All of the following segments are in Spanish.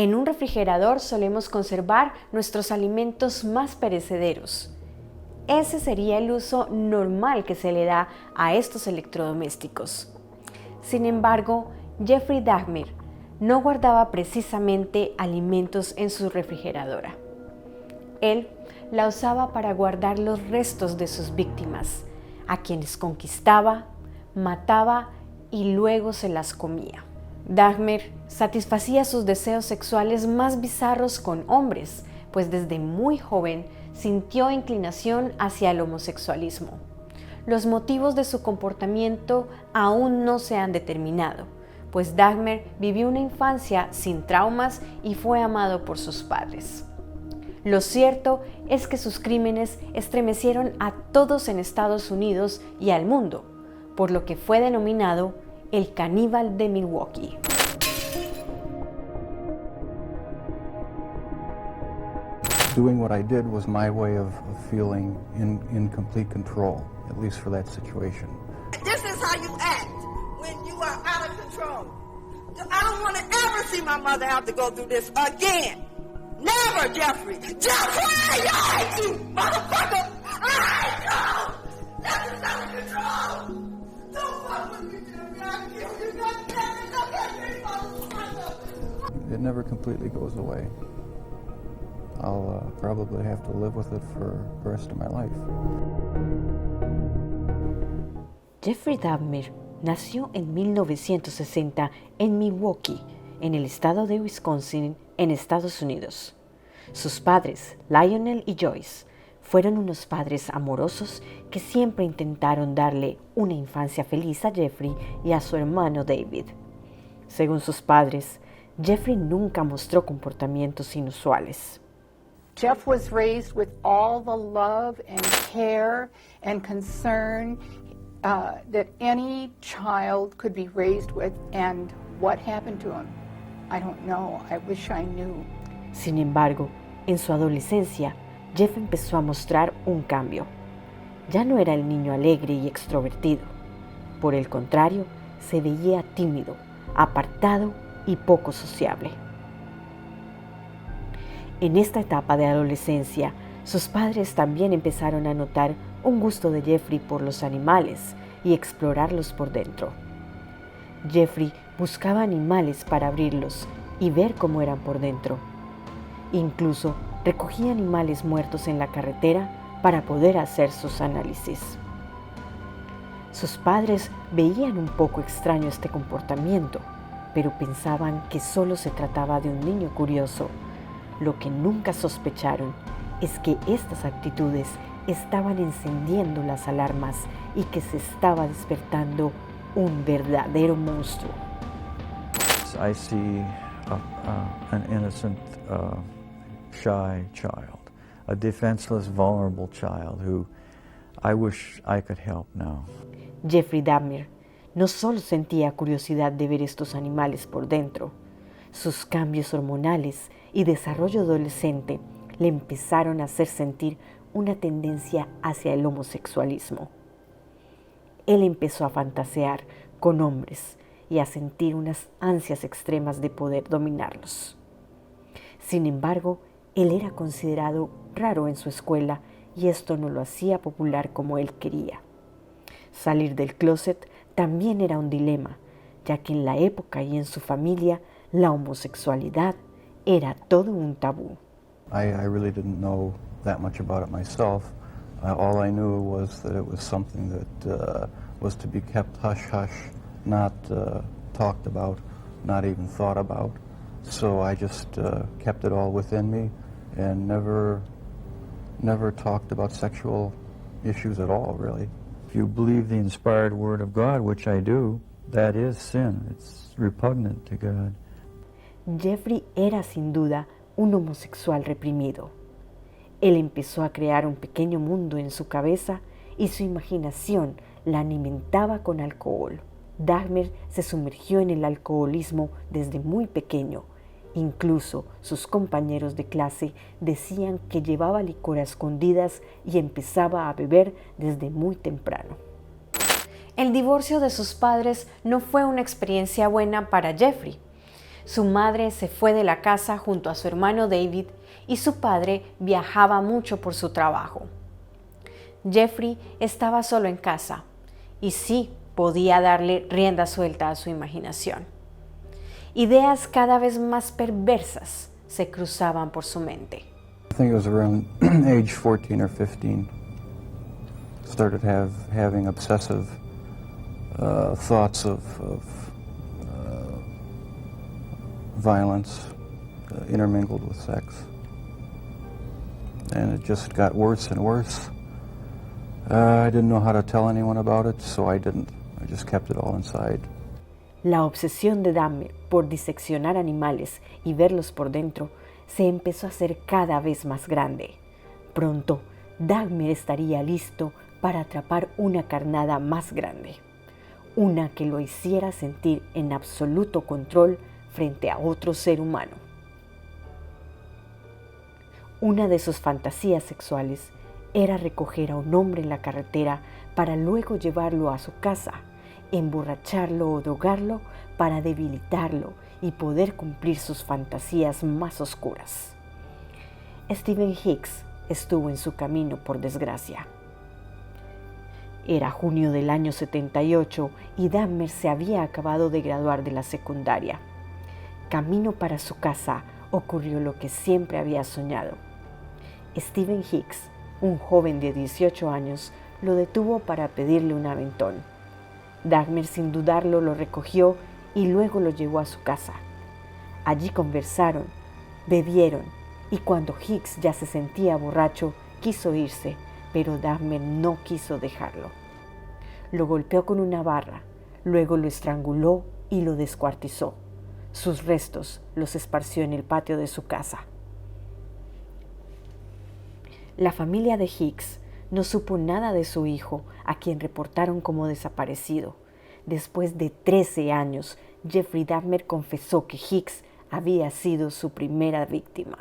En un refrigerador solemos conservar nuestros alimentos más perecederos. Ese sería el uso normal que se le da a estos electrodomésticos. Sin embargo, Jeffrey Dahmer no guardaba precisamente alimentos en su refrigeradora. Él la usaba para guardar los restos de sus víctimas, a quienes conquistaba, mataba y luego se las comía. Dahmer satisfacía sus deseos sexuales más bizarros con hombres, pues desde muy joven sintió inclinación hacia el homosexualismo. Los motivos de su comportamiento aún no se han determinado, pues Dahmer vivió una infancia sin traumas y fue amado por sus padres. Lo cierto es que sus crímenes estremecieron a todos en Estados Unidos y al mundo, por lo que fue denominado el caníbal de Milwaukee. Doing what I did was my way of feeling in complete control, at least for that situation. This is how you act when you are out of control. I don't want to ever see my mother have to go through this again. Never, Jeffrey! Jeffrey! I hate you, motherfucker! I hate you! This is out of control! Don't fuck with me, Jeffrey! I'll kill you! God damn it! Look at me, motherfucker! It never completely goes away. I'll probably have to live with it for the rest of my life. Jeffrey Dahmer nació en 1960 en Milwaukee, en el estado de Wisconsin, en Estados Unidos. Sus padres, Lionel y Joyce, fueron unos padres amorosos que siempre intentaron darle una infancia feliz a Jeffrey y a su hermano David. Según sus padres, Jeffrey nunca mostró comportamientos inusuales. Jeff was raised with all the love and care and concern that any child could be raised with, and what happened to him, I don't know. I wish I knew. Sin embargo, en su adolescencia, Jeff empezó a mostrar un cambio. Ya no era el niño alegre y extrovertido. Por el contrario, se veía tímido, apartado y poco sociable. En esta etapa de adolescencia, sus padres también empezaron a notar un gusto de Jeffrey por los animales y explorarlos por dentro. Jeffrey buscaba animales para abrirlos y ver cómo eran por dentro. Incluso recogía animales muertos en la carretera para poder hacer sus análisis. Sus padres veían un poco extraño este comportamiento, pero pensaban que solo se trataba de un niño curioso. Lo que nunca sospecharon es que estas actitudes estaban encendiendo las alarmas y que se estaba despertando un verdadero monstruo. I see an innocent, shy child, a defenseless, vulnerable child who I wish I could help now. Jeffrey Dahmer no solo sentía curiosidad de ver estos animales por dentro, sus cambios hormonales y desarrollo adolescente le empezaron a hacer sentir una tendencia hacia el homosexualismo. Él empezó a fantasear con hombres y a sentir unas ansias extremas de poder dominarlos. Sin embargo, él era considerado raro en su escuela y esto no lo hacía popular como él quería. Salir del closet también era un dilema, ya que en la época y en su familia la homosexualidad era todo un tabú. I really didn't know that much about it myself. All I knew was that it was something that was to be kept hush-hush, not talked about, not even thought about. So I just kept it all within me and never talked about sexual issues at all, really. If you believe the inspired word of God, which I do, that is sin. It's repugnant to God. Jeffrey era sin duda un homosexual reprimido. Él empezó a crear un pequeño mundo en su cabeza y su imaginación la alimentaba con alcohol. Dahmer se sumergió en el alcoholismo desde muy pequeño. Incluso sus compañeros de clase decían que llevaba licor a escondidas y empezaba a beber desde muy temprano. El divorcio de sus padres no fue una experiencia buena para Jeffrey. Su madre se fue de la casa junto a su hermano David y su padre viajaba mucho por su trabajo. Jeffrey estaba solo en casa y sí podía darle rienda suelta a su imaginación. Ideas cada vez más perversas se cruzaban por su mente. I think it was around age 14 or 15. Started having obsessive thoughts of violence intermingled with sex. And it just got worse and worse. I didn't know how to tell anyone about it, so I didn't. I just kept it all inside. La obsesión de Dahmer por diseccionar animales y verlos por dentro se empezó a hacer cada vez más grande. Pronto, Dahmer estaría listo para atrapar una carnada más grande, una que lo hiciera sentir en absoluto control frente a otro ser humano. Una de sus fantasías sexuales era recoger a un hombre en la carretera para luego llevarlo a su casa, emborracharlo o drogarlo para debilitarlo y poder cumplir sus fantasías más oscuras. Stephen Hicks estuvo en su camino, por desgracia. Era junio del año 78 y Dahmer se había acabado de graduar de la secundaria. Camino para su casa ocurrió lo que siempre había soñado. Stephen Hicks, un joven de 18 años, lo detuvo para pedirle un aventón. Dahmer, sin dudarlo, lo recogió y luego lo llevó a su casa. Allí conversaron, bebieron y cuando Hicks ya se sentía borracho, quiso irse, pero Dahmer no quiso dejarlo. Lo golpeó con una barra, luego lo estranguló y lo descuartizó. Sus restos los esparció en el patio de su casa. La familia de Hicks no supo nada de su hijo, a quien reportaron como desaparecido. Después de 13 años, Jeffrey Dahmer confesó que Hicks había sido su primera víctima.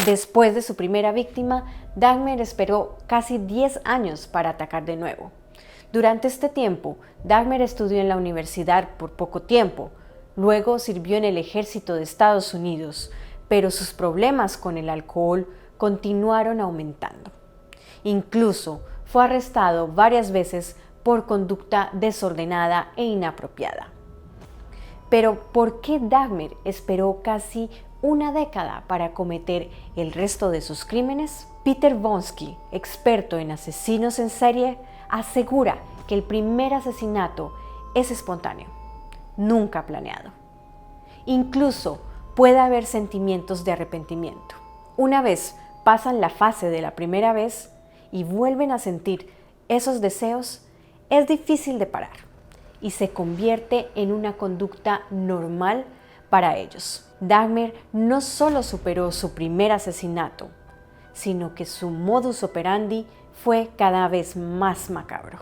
Después de su primera víctima, Dahmer esperó casi 10 años para atacar de nuevo. Durante este tiempo, Dahmer estudió en la universidad por poco tiempo, luego sirvió en el ejército de Estados Unidos, pero sus problemas con el alcohol continuaron aumentando. Incluso fue arrestado varias veces por conducta desordenada e inapropiada. Pero ¿por qué Dahmer esperó casi una década para cometer el resto de sus crímenes? Peter Bonsky, experto en asesinos en serie, asegura que el primer asesinato es espontáneo, nunca planeado. Incluso puede haber sentimientos de arrepentimiento. Una vez pasan la fase de la primera vez y vuelven a sentir esos deseos, es difícil de parar y se convierte en una conducta normal para ellos. Dahmer no solo superó su primer asesinato, sino que su modus operandi fue cada vez más macabro.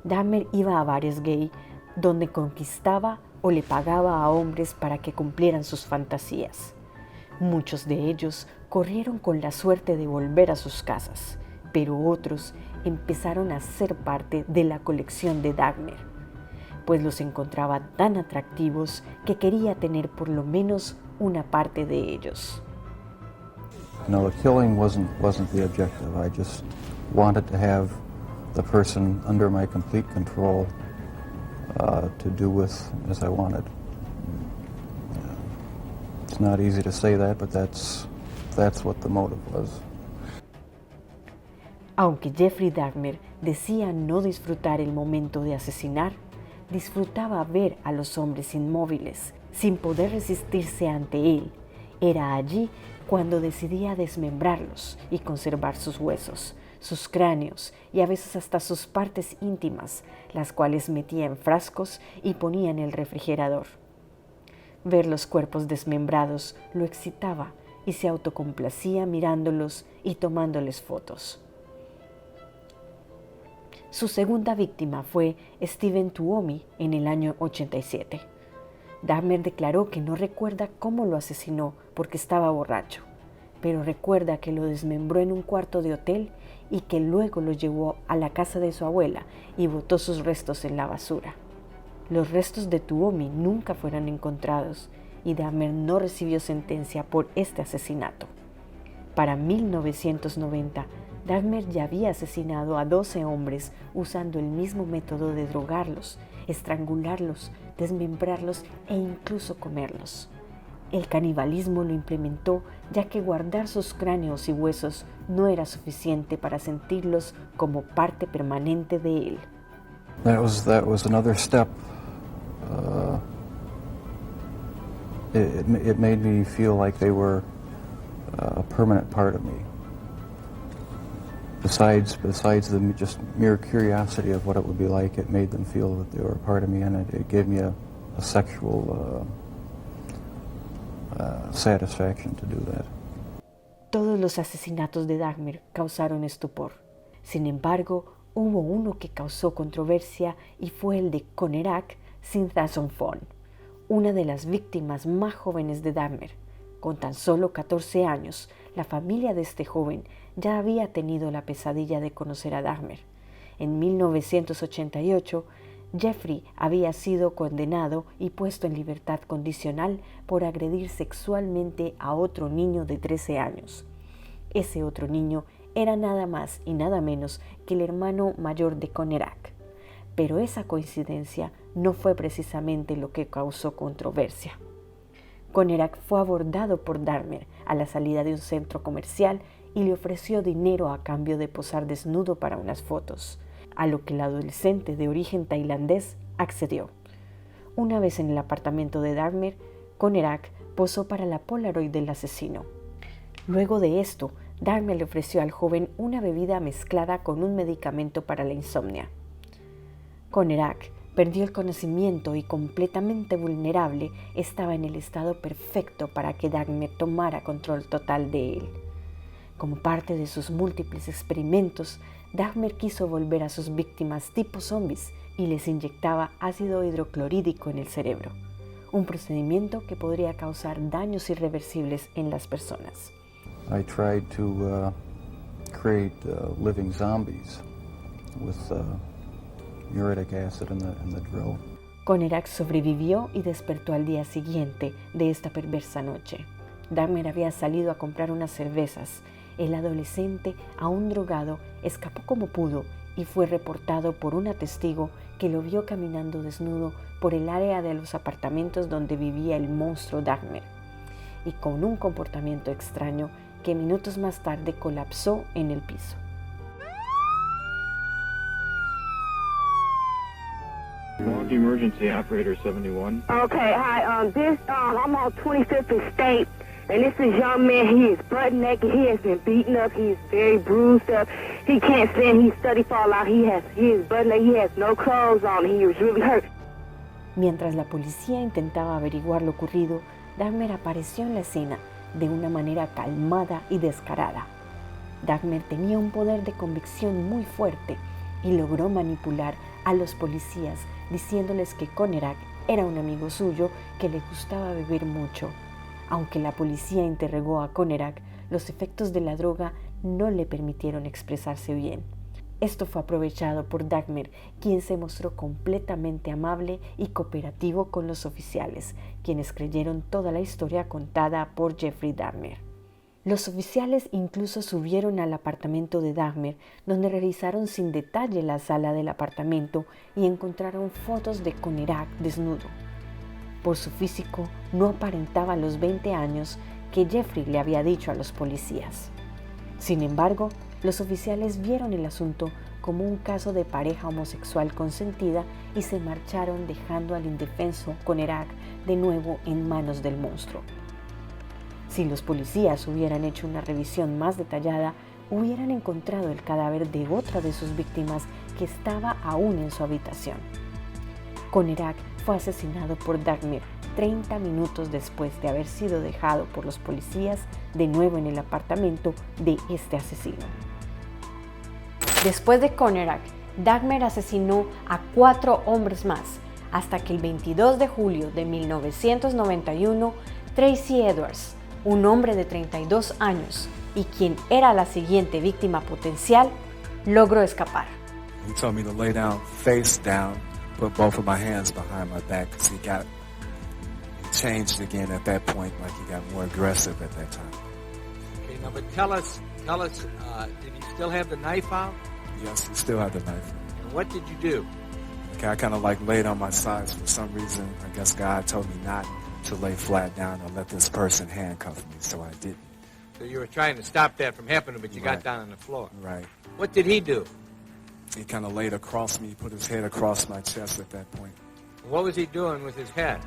Dahmer iba a bares gay donde conquistaba o le pagaba a hombres para que cumplieran sus fantasías. Muchos de ellos corrieron con la suerte de volver a sus casas, pero otros empezaron a ser parte de la colección de Dahmer, pues los encontraba tan atractivos que quería tener por lo menos una parte de ellos. No, the killing wasn't the objective. I just wanted to have the person under my complete control to do with as I wanted. It's not easy to say that, but that's what the motive was. Aunque Jeffrey Dahmer decía no disfrutar el momento de asesinar, disfrutaba ver a los hombres inmóviles, sin poder resistirse ante él. Era allí cuando decidía desmembrarlos y conservar sus huesos, sus cráneos y a veces hasta sus partes íntimas, las cuales metía en frascos y ponía en el refrigerador. Ver los cuerpos desmembrados lo excitaba y se autocomplacía mirándolos y tomándoles fotos. Su segunda víctima fue Steven Tuomi en el año 87. Dahmer declaró que no recuerda cómo lo asesinó porque estaba borracho, pero recuerda que lo desmembró en un cuarto de hotel y que luego lo llevó a la casa de su abuela y botó sus restos en la basura. Los restos de Tuomi nunca fueron encontrados y Dahmer no recibió sentencia por este asesinato. Para 1990, Dahmer ya había asesinado a 12 hombres usando el mismo método de drogarlos, estrangularlos, desmembrarlos e incluso comerlos. El canibalismo lo implementó ya que guardar sus cráneos y huesos no era suficiente para sentirlos como parte permanente de él. That was another step. It made me feel like they were a permanent part of me. Besides the just mere curiosity of what it would be like, it made them feel that they were a part of me, and it gave me a sexual satisfaction to do that. Todos los asesinatos de Dahmer causaron estupor. Sin embargo, hubo uno que causó controversia y fue el de Conerak Sinthason-Fon, una de las víctimas más jóvenes de Dahmer. Con tan solo 14 años, la familia de este joven ya había tenido la pesadilla de conocer a Dahmer. En 1988, Jeffrey había sido condenado y puesto en libertad condicional por agredir sexualmente a otro niño de 13 años. Ese otro niño era nada más y nada menos que el hermano mayor de Conerak. Pero esa coincidencia no fue precisamente lo que causó controversia. Conerak fue abordado por Dahmer a la salida de un centro comercial y le ofreció dinero a cambio de posar desnudo para unas fotos, a lo que el adolescente de origen tailandés accedió. Una vez en el apartamento de Dahmer, Conerak posó para la Polaroid del asesino. Luego de esto, Dahmer le ofreció al joven una bebida mezclada con un medicamento para la insomnia. Conerak perdió el conocimiento y completamente vulnerable estaba en el estado perfecto para que Dahmer tomara control total de él. Como parte de sus múltiples experimentos, Dahmer quiso volver a sus víctimas tipo zombies y les inyectaba ácido hidroclorídico en el cerebro, un procedimiento que podría causar daños irreversibles en las personas. I tried to create living zombies with uric acid in the drill. Conerak sobrevivió y despertó al día siguiente de esta perversa noche. Dahmer había salido a comprar unas cervezas. El adolescente, aún drogado, escapó como pudo y fue reportado por una testigo que lo vio caminando desnudo por el área de los apartamentos donde vivía el monstruo Dahmer, y con un comportamiento extraño que minutos más tarde colapsó en el piso. Milwaukee Emergency Operator 71. Okay, hi. I'm on 25th and State, and this is young man. He is butt naked. He has been beaten up. He is very bruised up. He can't stand. He's study fall out. He is butt naked. He has no clothes on. He was really hurt. Mientras la policía intentaba averiguar lo ocurrido, Dahmer apareció en la escena de una manera calmada y descarada. Dahmer tenía un poder de convicción muy fuerte y logró manipular a los policías diciéndoles que Conerak era un amigo suyo que le gustaba beber mucho. Aunque la policía interrogó a Conerak, los efectos de la droga no le permitieron expresarse bien. Esto fue aprovechado por Dahmer, quien se mostró completamente amable y cooperativo con los oficiales, quienes creyeron toda la historia contada por Jeffrey Dahmer. Los oficiales incluso subieron al apartamento de Dahmer, donde revisaron sin detalle la sala del apartamento y encontraron fotos de Conerak desnudo. Por su físico, no aparentaba los 20 años que Jeffrey le había dicho a los policías. Sin embargo, los oficiales vieron el asunto como un caso de pareja homosexual consentida y se marcharon dejando al indefenso Conerak de nuevo en manos del monstruo. Si los policías hubieran hecho una revisión más detallada, hubieran encontrado el cadáver de otra de sus víctimas que estaba aún en su habitación. Conerak fue asesinado por Dahmer 30 minutos después de haber sido dejado por los policías de nuevo en el apartamento de este asesino. Después de Conerak, Dahmer asesinó a 4 hombres más, hasta que el 22 de julio de 1991, Tracy Edwards, un hombre de 32 años y quien era la siguiente víctima potencial, logró escapar. He told me to lay down, face down, put both of my hands behind my back because he changed again at that point, like he got more aggressive at that time. Okay, now but tell us, did he still have the knife out? Yes, he still had the knife. And what did you do? Okay, I kind of like laid on my sides for some reason. I guess God told me not to lay flat down or let this person handcuff me, so I didn't. So you were trying to stop that from happening, but you got Right. down on the floor. Right. What did he do? He kind of laid across me, put his head across my chest at that point. What was he doing with his head?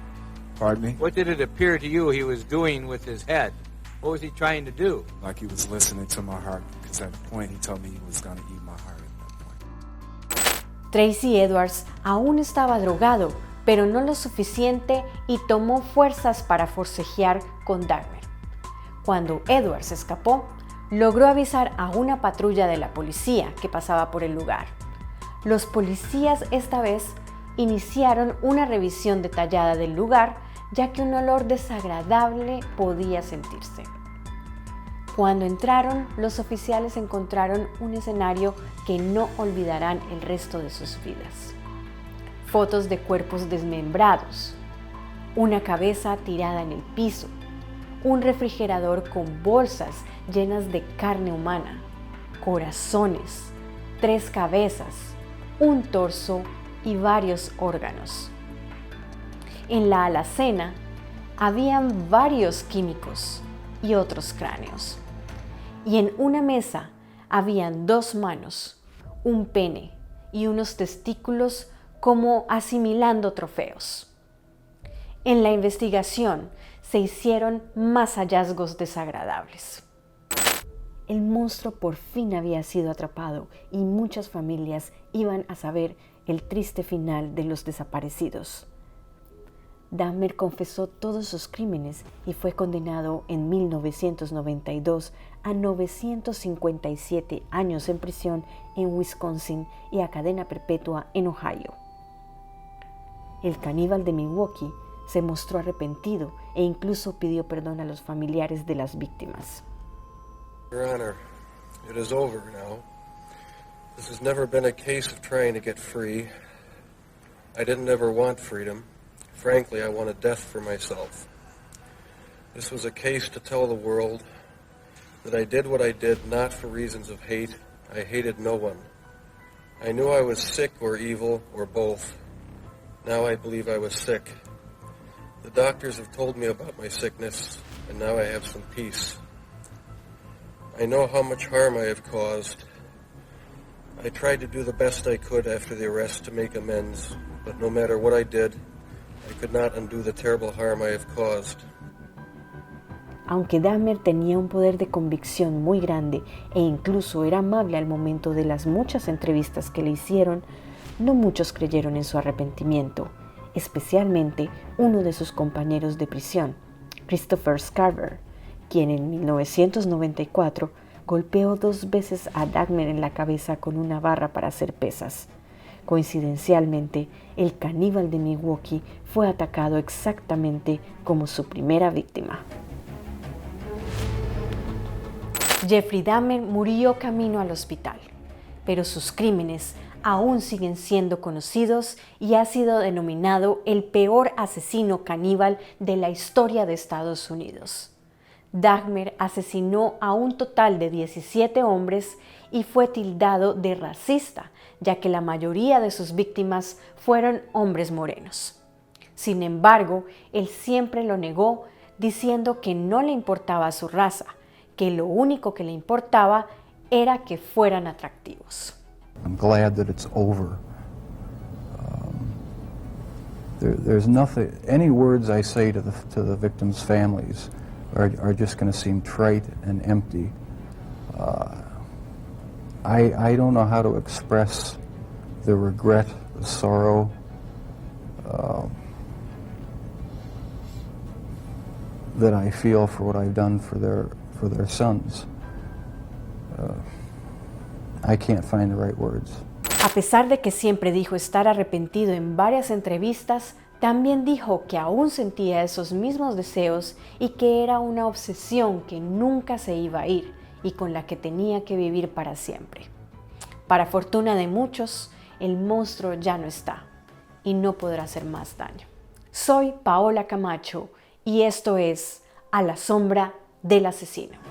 Pardon me? What did it appear to you he was doing with his head? What was he trying to do? Like he was listening to my heart, because at the point he told me he was going to eat my heart at that point. Tracy Edwards aún estaba drogado, pero no lo suficiente y tomó fuerzas para forcejear con Dahmer. Cuando Edwards escapó, logró avisar a una patrulla de la policía que pasaba por el lugar. Los policías esta vez iniciaron una revisión detallada del lugar, ya que un olor desagradable podía sentirse. Cuando entraron, los oficiales encontraron un escenario que no olvidarán el resto de sus vidas. Fotos de cuerpos desmembrados, una cabeza tirada en el piso, un refrigerador con bolsas llenas de carne humana, corazones, 3 cabezas, un torso y varios órganos. En la alacena habían varios químicos y otros cráneos. Y en una mesa habían 2 manos, un pene y unos testículos como asimilando trofeos. En la investigación se hicieron más hallazgos desagradables. El monstruo por fin había sido atrapado y muchas familias iban a saber el triste final de los desaparecidos. Dahmer confesó todos sus crímenes y fue condenado en 1992 a 957 años en prisión en Wisconsin y a cadena perpetua en Ohio. El caníbal de Milwaukee se mostró arrepentido e incluso pidió perdón a los familiares de las víctimas. Your Honor, it is over now. This has never been a case of trying to get free. I didn't ever want freedom. Frankly, I wanted death for myself. This was a case to tell the world that I did what I did not for reasons of hate. I hated no one. I knew I was sick or evil or both. Now I believe I was sick. The doctors have told me about my sickness, and now I have some peace. I know how much harm I have caused. I tried to do the best I could after the arrest to make amends, but no matter what I did, I could not undo the terrible harm I have caused. Aunque Dahmer tenía un poder de convicción muy grande e incluso era amable al momento de las muchas entrevistas que le hicieron, no muchos creyeron en su arrepentimiento, especialmente uno de sus compañeros de prisión, Christopher Scarver, quien en 1994 golpeó 2 veces a Dahmer en la cabeza con una barra para hacer pesas. Coincidencialmente, el caníbal de Milwaukee fue atacado exactamente como su primera víctima. Jeffrey Dahmer murió camino al hospital, pero sus crímenes aún siguen siendo conocidos y ha sido denominado el peor asesino caníbal de la historia de Estados Unidos. Dahmer asesinó a un total de 17 hombres y fue tildado de racista, ya que la mayoría de sus víctimas fueron hombres morenos. Sin embargo, él siempre lo negó, diciendo que no le importaba su raza, que lo único que le importaba era que fueran atractivos. I'm glad that it's over. There's nothing, any words I say to the victims' families are just going to seem trite and empty. I don't know how to express the regret, the sorrow, that I feel for what I've done for their sons. I can't find the right words. A pesar de que siempre dijo estar arrepentido en varias entrevistas, también dijo que aún sentía esos mismos deseos y que era una obsesión que nunca se iba a ir y con la que tenía que vivir para siempre. Para fortuna de muchos, el monstruo ya no está y no podrá hacer más daño. Soy Paola Camacho y esto es A la sombra del asesino.